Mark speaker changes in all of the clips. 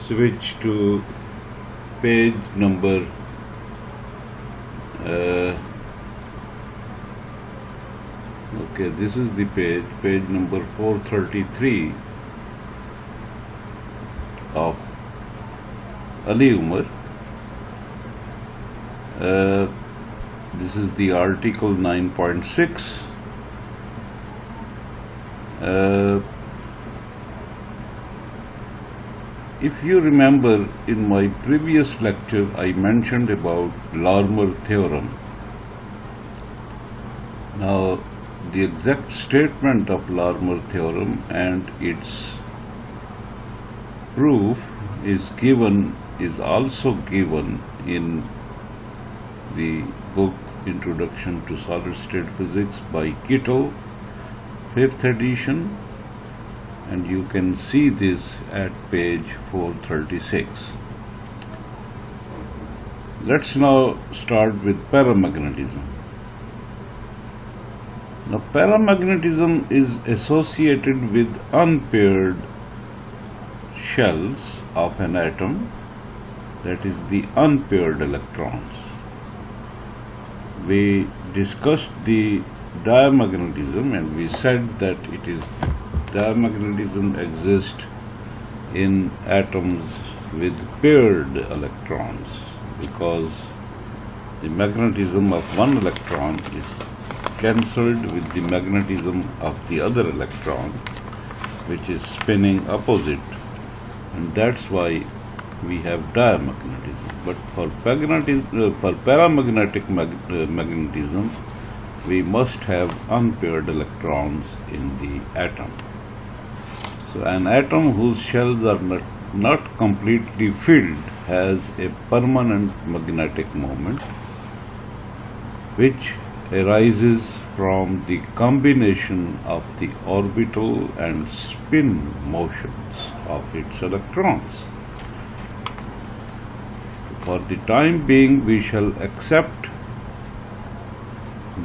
Speaker 1: switch to page number okay, this is the page number 433 of Ali Umar. This is the article 9.6. If you remember, in my previous lecture I mentioned about Larmor theorem. Now the exact statement of Larmor theorem and its proof is also given in the book Introduction to Solid State Physics by Kitto, 5th edition, and you can see this at page 436. Let's now start with paramagnetism. Now, paramagnetism is associated with unpaired shells of an atom, that is the unpaired electrons. We discussed the diamagnetism and we said that diamagnetism exists in atoms with paired electrons because the magnetism of one electron is cancelled with the magnetism of the other electron, which is spinning opposite, and that's why we have diamagnetism. But for paramagnetic magnetism, we must have unpaired electrons in the atom. So an atom whose shells are not completely filled has a permanent magnetic moment, which arises from the combination of the orbital and spin motions of its electrons. For the time being, we shall accept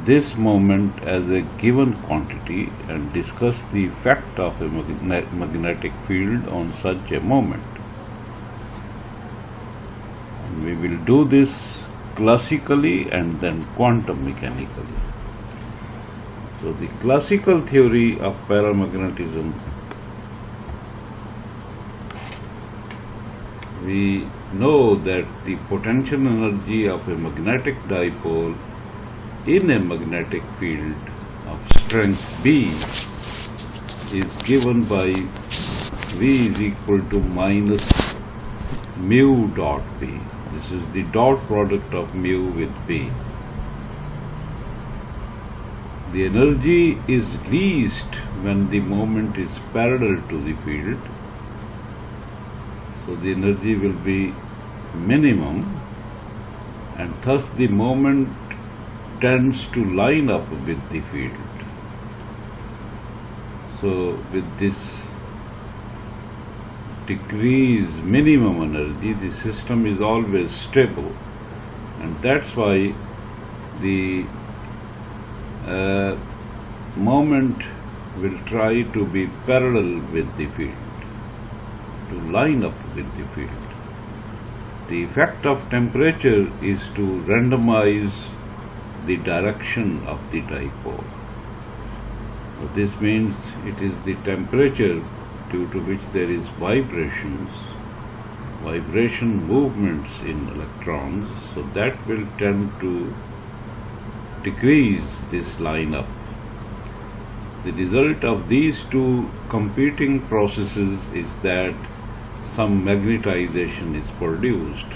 Speaker 1: this moment as a given quantity and discuss the effect of a magnetic field on such a moment. And we will do this classically and then quantum mechanically. So the classical theory of paramagnetism, we know that the potential energy of a magnetic dipole in a magnetic field of strength B is given by V is equal to minus mu dot B. This is the dot product of mu with B. The energy is least when the moment is parallel to the field. So the energy will be minimum, and thus the moment tends to line up with the field. So with this decreased minimum energy, the system is always stable, and that's why the moment will try to be parallel with the field, to line up with the field. The effect of temperature is to randomize the direction of the dipole. So this means it is the temperature due to which there is vibration movements in electrons, so that will tend to decrease this lineup. The result of these two competing processes is that some magnetization is produced.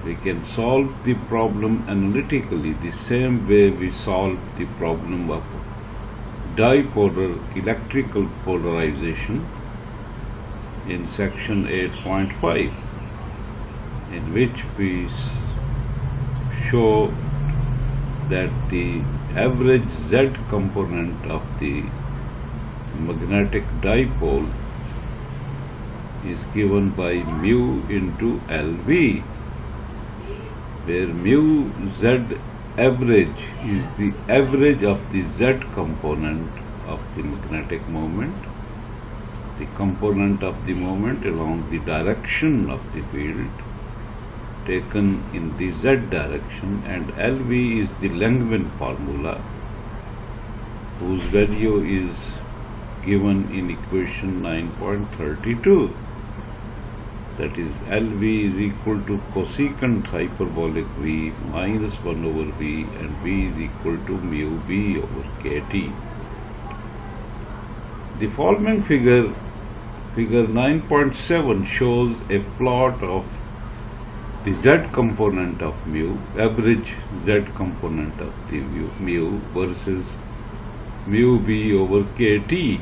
Speaker 1: We can solve the problem analytically the same way we solved the problem of dipolar electrical polarization in section 8.5, in which we show that the average Z component of the magnetic dipole is given by mu into LV, where mu Z average is the average of the Z component of the magnetic moment, the component of the moment along the direction of the field taken in the z direction, and LV is the Langevin formula whose value is given in equation 9.32. That is, LV is equal to cosecant hyperbolic V minus 1 over V, and V is equal to mu B over KT. The following figure 9.7, shows a plot of the z component of mu, average z component of the mu versus mu B over KT.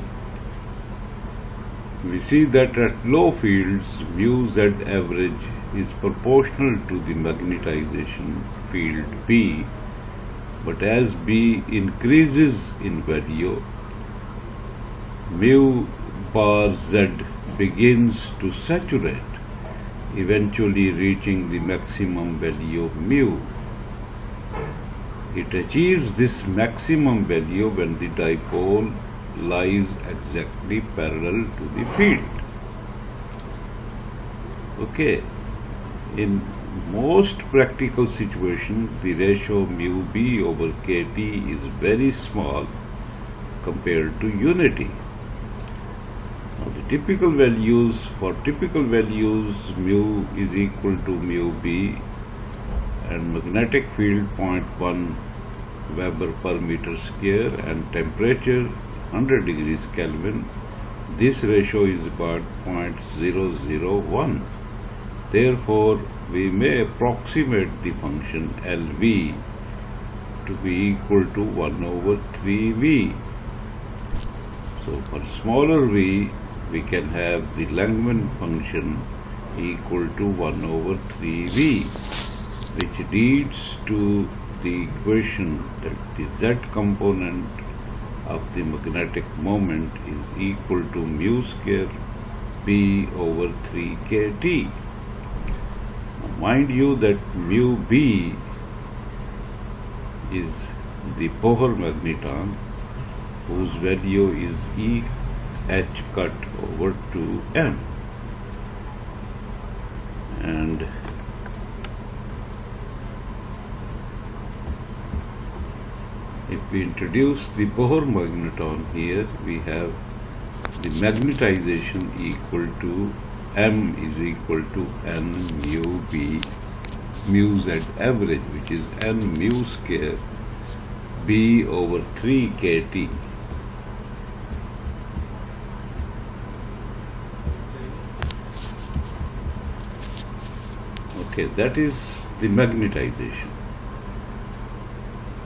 Speaker 1: We see that at low fields, mu z average is proportional to the magnetization field B, but as B increases in value, mu bar z begins to saturate, eventually reaching the maximum value of mu. It achieves this maximum value when the dipole lies exactly parallel to the field. Okay, in most practical situations, the ratio mu B over KT is very small compared to unity. Now, the typical values, mu is equal to mu B and magnetic field 0.1 Weber per meter square and temperature 100 degrees Kelvin. This ratio is about 0.001. Therefore, we may approximate the function LV to be equal to 1 over 3V. So, for smaller v, we can have the Langevin function equal to 1 over 3V, which leads to the equation that the z component of the magnetic moment is equal to mu square B over 3 KT. Now, mind you that mu B is the Bohr magneton, whose value is E h cut over 2m, and if we introduce the Bohr magneton here, we have the magnetization equal to M is equal to N mu B mu Z average, which is N mu square B over 3 KT. Okay, that is the magnetization.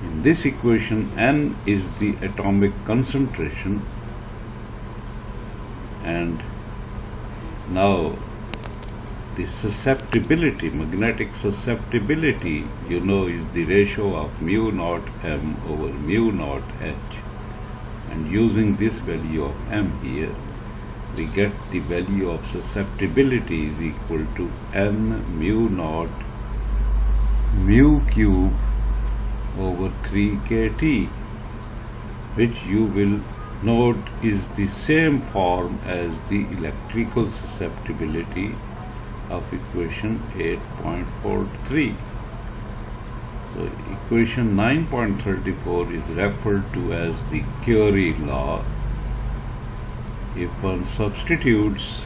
Speaker 1: In this equation, N is the atomic concentration, and now the susceptibility, magnetic susceptibility, you know, is the ratio of mu naught M over mu naught H, and using this value of M here, we get the value of susceptibility is equal to N mu naught mu cube over 3 KT, which you will note is the same form as the electrical susceptibility of equation 8.43. So equation 9.34 is referred to as the Curie law. If one substitutes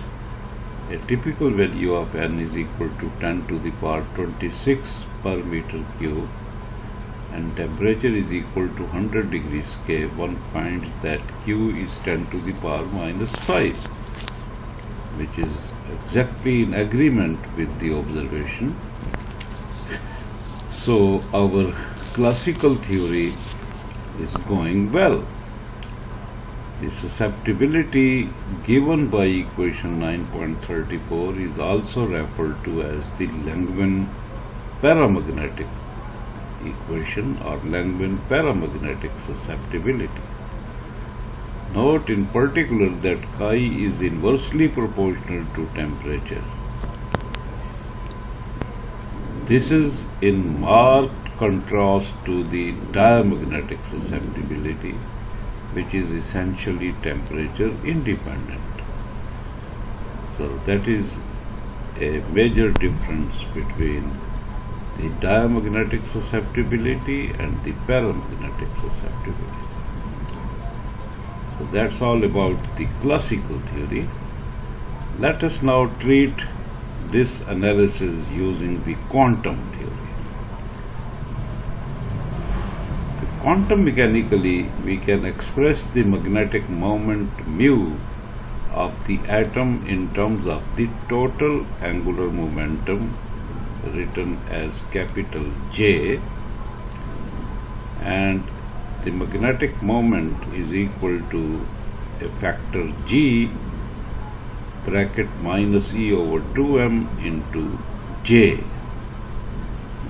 Speaker 1: a typical value of N is equal to 10 to the power 26 per meter cube, and temperature is equal to 100 degrees K, one finds that Q is 10 to the power minus 5, which is exactly in agreement with the observation. So our classical theory is going well. The susceptibility given by equation 9.34 is also referred to as the Langevin paramagnetic equation or Langevin paramagnetic susceptibility. Note in particular that chi is inversely proportional to temperature. This is in marked contrast to the diamagnetic susceptibility, which is essentially temperature independent. So that is a major difference between the diamagnetic susceptibility and the paramagnetic susceptibility. So that's all about the classical theory. Let us now treat this analysis using the quantum theory. Quantum mechanically, we can express the magnetic moment mu of the atom in terms of the total angular momentum, written as capital J, and the magnetic moment is equal to a factor G bracket minus E over 2m into J,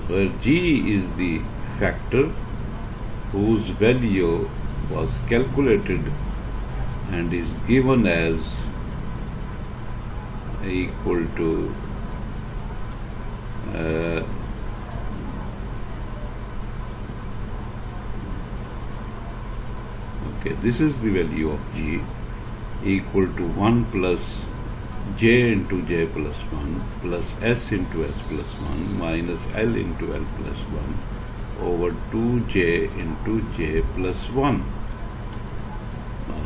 Speaker 1: where G is the factor whose value was calculated and is given as equal to this is the value of G, equal to 1 plus J into J plus 1 plus S into S plus 1 minus L into L plus 1 over 2J into J plus 1. Now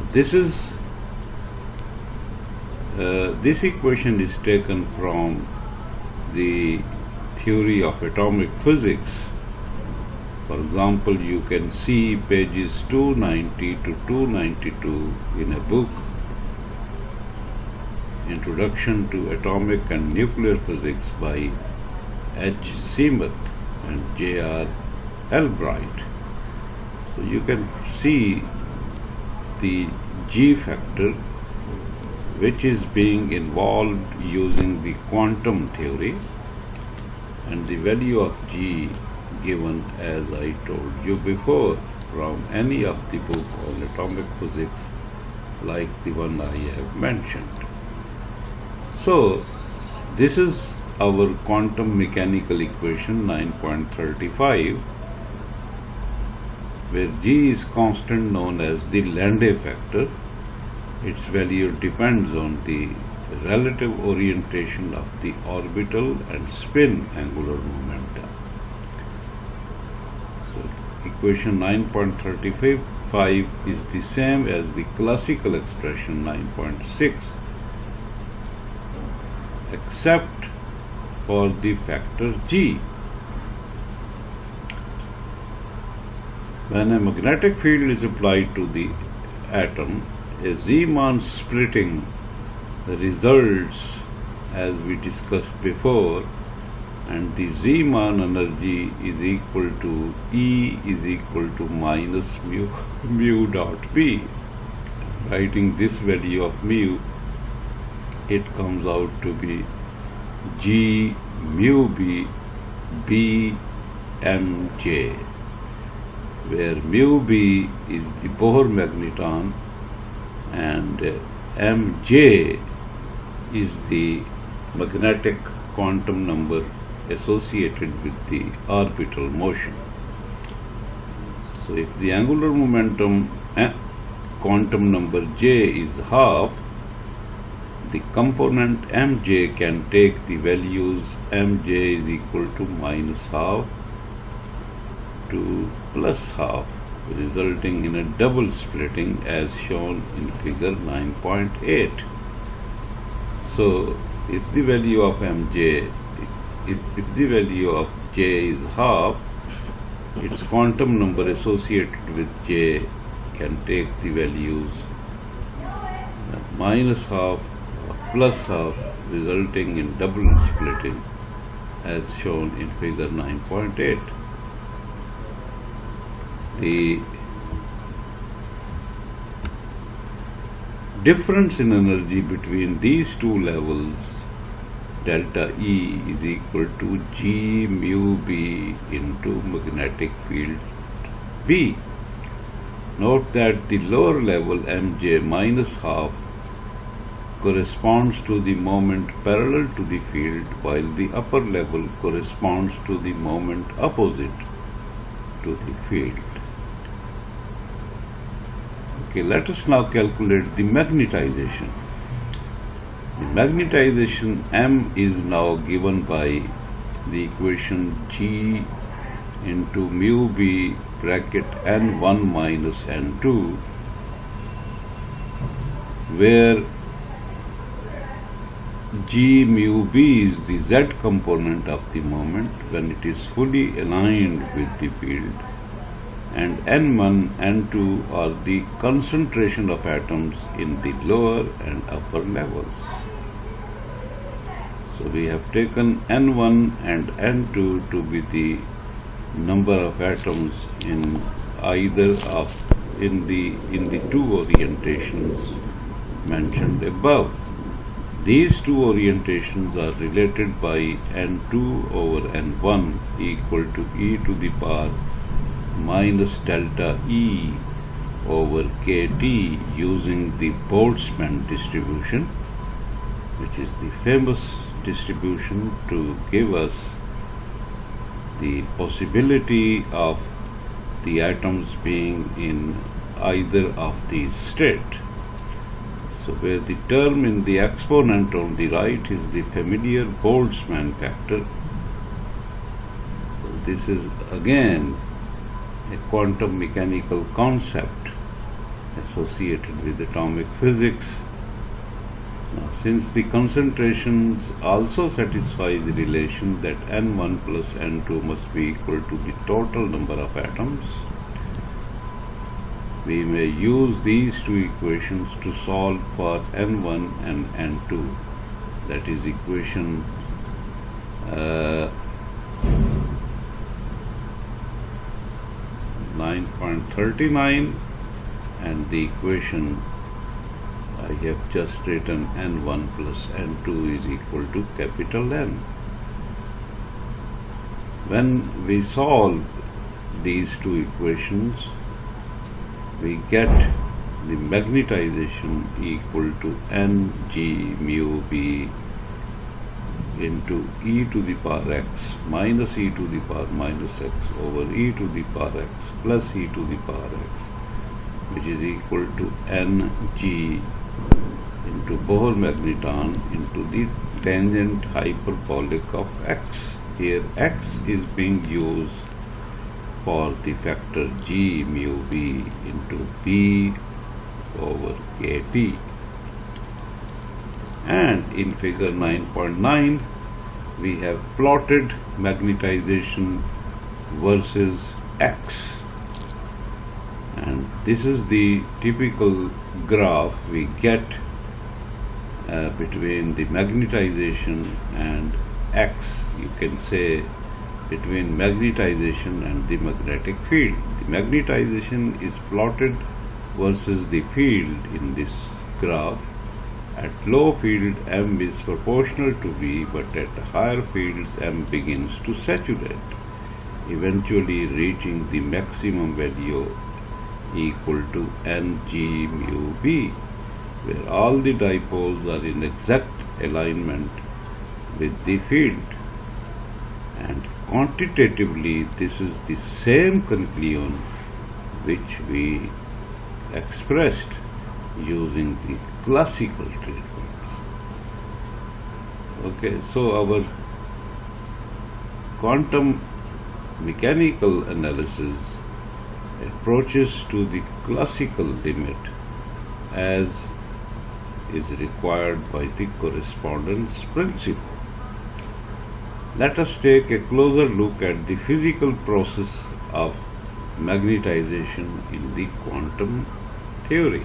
Speaker 1: this equation is taken from the theory of atomic physics. For example, you can see pages 290 to 292 in a book, Introduction to Atomic and Nuclear Physics by H. Seamuth and J.R. Albright. So you can see the G factor, which is being involved using the quantum theory, and the value of G given, as I told you before, from any of the book on atomic physics like the one I have mentioned. So this is our quantum mechanical equation 9.35, where G is constant known as the Landé factor. Its value depends on the relative orientation of the orbital and spin angular momenta. So equation 9.35 is the same as the classical expression 9.6, except for the factor G. When a magnetic field is applied to the atom, a Zeeman splitting results, as we discussed before, and the Zeeman energy is equal to E is equal to minus mu dot B. Writing this value of mu, it comes out to be G mu B B M J, where mu B is the Bohr magneton and Mj is the magnetic quantum number associated with the orbital motion. So if the angular momentum quantum number J is half, the component Mj can take the values Mj is equal to minus half to plus half, resulting in a double splitting as shown in figure 9.8. So if the value of Mj, if the value of J is half, its quantum number associated with J can take the values minus half or plus half, resulting in double splitting as shown in figure 9.8. The difference in energy between these two levels, delta E, is equal to G mu B into magnetic field B. Note that the lower level Mj minus half corresponds to the moment parallel to the field, while the upper level corresponds to the moment opposite to the field. Okay, let us now calculate the magnetization. The magnetization M is now given by the equation G into mu B bracket N1 minus N2, where G mu B is the Z component of the moment when it is fully aligned with the field, and N1, N2 are the concentration of atoms in the lower and upper levels. So we have taken N1 and N2 to be the number of atoms in either of in the two orientations mentioned above. These two orientations are related by N2 over N1 equal to e to the power minus delta E over kT using the Boltzmann distribution, which is the famous distribution to give us the possibility of the atoms being in either of these states. So where the term in the exponent on the right is the familiar Boltzmann factor. So this is again a quantum mechanical concept associated with atomic physics. Now, since the concentrations also satisfy the relation that N1 plus N2 must be equal to the total number of atoms, we may use these two equations to solve for N1 and N2. That is equation 9.39 and the equation I have just written N1 plus N2 is equal to capital N. When we solve these two equations, we get the magnetization equal to Ng mu B into e to the power x minus e to the power minus x over e to the power x plus e to the power x, which is equal to Ng into Bohr magneton into the tangent hyperbolic of x. Here x is being used for the factor G mu B into B over kT. And in figure 9.9 we have plotted magnetization versus x, and this is the typical graph we get between the magnetization and x. You can say between magnetization and the magnetic field. The magnetization is plotted versus the field in this graph. At low field M is proportional to V, but at higher fields M begins to saturate, eventually reaching the maximum value equal to Ng mu B, where all the dipoles are in exact alignment with the field. And quantitatively this is the same conclusion which we expressed using the classical treatments. Okay, so our quantum mechanical analysis approaches to the classical limit as is required by the correspondence principle. Let us take a closer look at the physical process of magnetization in the quantum theory.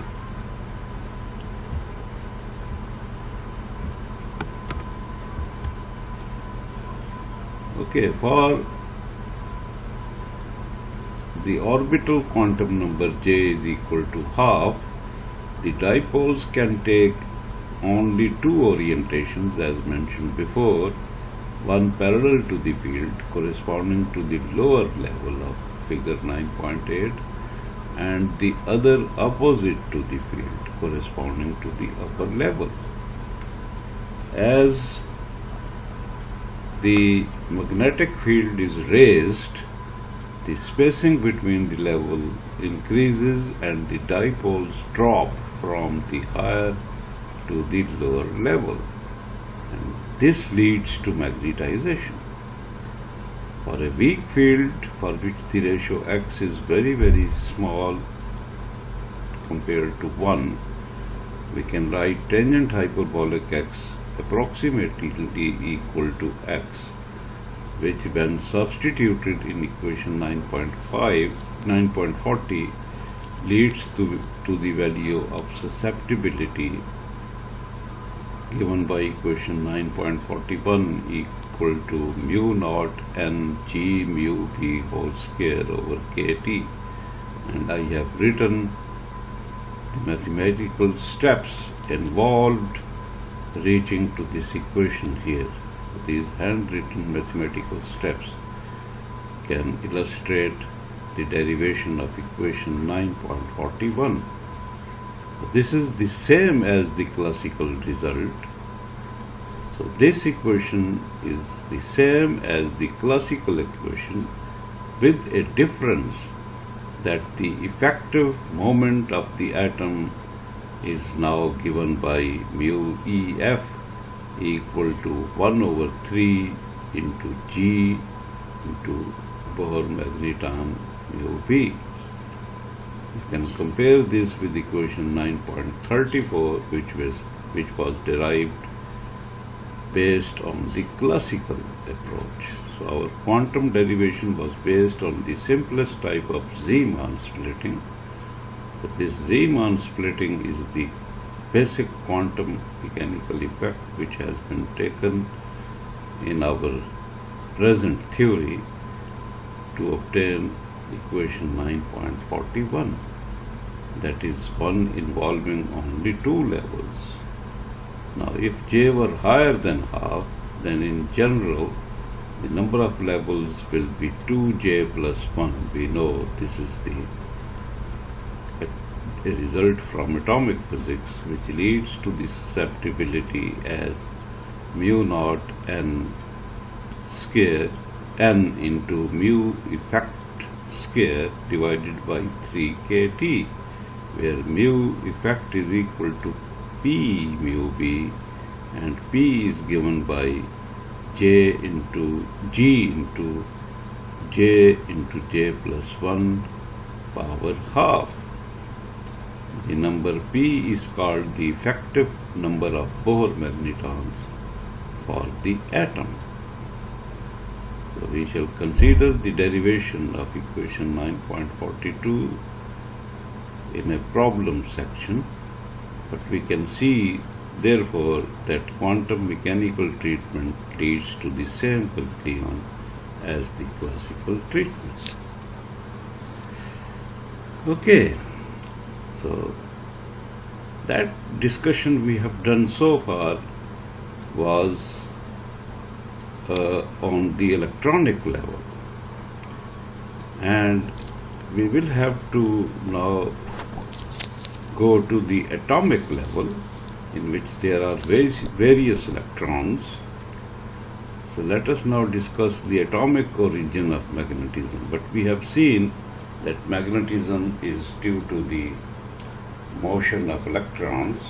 Speaker 1: Okay, for the orbital quantum number j is equal to half, the dipoles can take only two orientations as mentioned before, one parallel to the field corresponding to the lower level of figure 9.8 and the other opposite to the field corresponding to the upper level. As the magnetic field is raised, the spacing between the levels increases and the dipoles drop from the higher to the lower level, and this leads to magnetization. For a weak field for which the ratio x is very small compared to 1, we can write tangent hyperbolic x approximately equal to x, which when substituted in equation 9.40 leads to the value of susceptibility given by equation 9.41 equal to mu naught n g mu b whole square over kt, and I have written the mathematical steps involved reaching to this equation here. So these handwritten mathematical steps can illustrate the derivation of equation 9.41. This is the same as the classical result. So this equation is the same as the classical equation, with a difference that the effective moment of the atom is now given by mu EF equal to 1 over 3 into G into Bohr magneton mu B. You can compare this with equation 9.34, which was derived based on the classical approach. So our quantum derivation was based on the simplest type of Zeeman splitting. But this Zeeman splitting is the basic quantum mechanical effect which has been taken in our present theory to obtain equation 9.41, that is one involving only two levels. Now if j were higher than half, then in general the number of levels will be 2j plus 1. We know this is a result from atomic physics, which leads to the susceptibility as mu naught n square n into mu effect square divided by 3 kt, where mu effect is equal to p mu b, and p is given by j into g into j plus 1 power half. The number p is called the effective number of Bohr magnetons for the atom. So we shall consider the derivation of equation 9.42 in a problem section, but we can see therefore that quantum mechanical treatment leads to the same conclusion as the classical treatment. Okay, so that discussion we have done so far was on the electronic level, and we will have to now go to the atomic level, in which there are various electrons. So let us now discuss the atomic origin of magnetism. But we have seen that magnetism is due to the motion of electrons,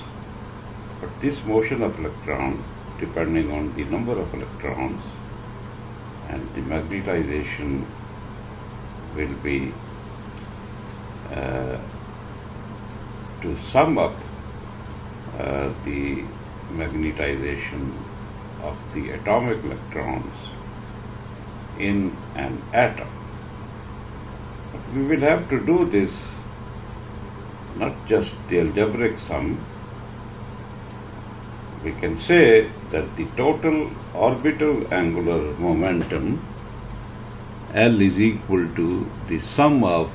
Speaker 1: but this motion of electrons, depending on the number of electrons and the magnetization, will be to sum up the magnetization of the atomic electrons in an atom. But we will have to do this not just the algebraic sum. We can say that the total orbital angular momentum L is equal to the sum of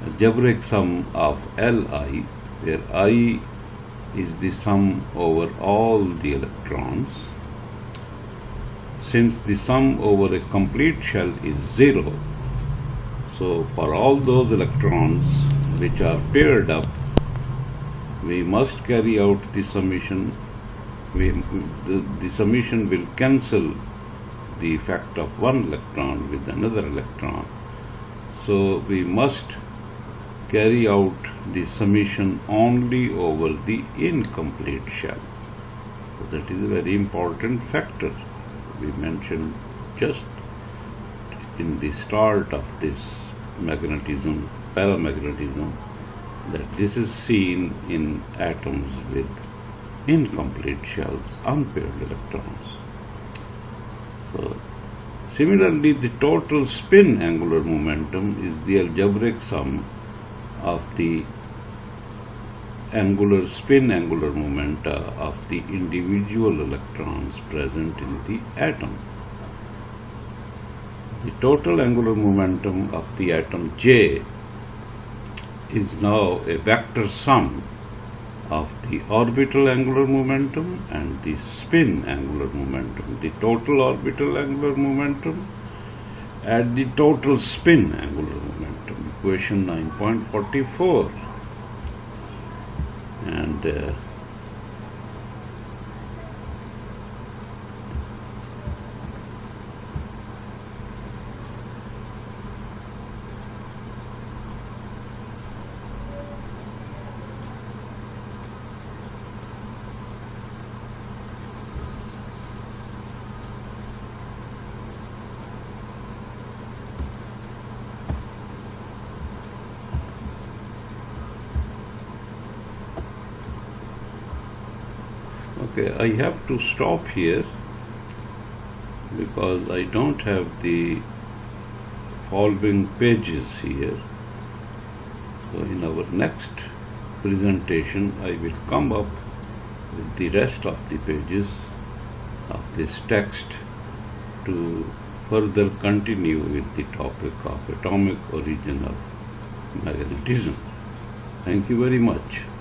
Speaker 1: algebraic sum of Li, where I is the sum over all the electrons. Since the sum over a complete shell is 0, so for all those electrons which are paired up, we must carry out the summation. The summation will cancel the effect of one electron with another electron. So we must carry out the summation only over the incomplete shell. So that is a very important factor we mentioned just in the start of this magnetism, paramagnetism, that this is seen in atoms with incomplete shells, unpaired electrons. So, similarly, the total spin angular momentum is the algebraic sum of the spin angular momenta of the individual electrons present in the atom. The total angular momentum of the atom J is now a vector sum of the orbital angular momentum and the spin angular momentum, the total orbital angular momentum and the total spin angular momentum, equation 9.44. And okay, I have to stop here because I don't have the following pages here. So in our next presentation I will come up with the rest of the pages of this text to further continue with the topic of atomic origin of magnetism. Thank you very much.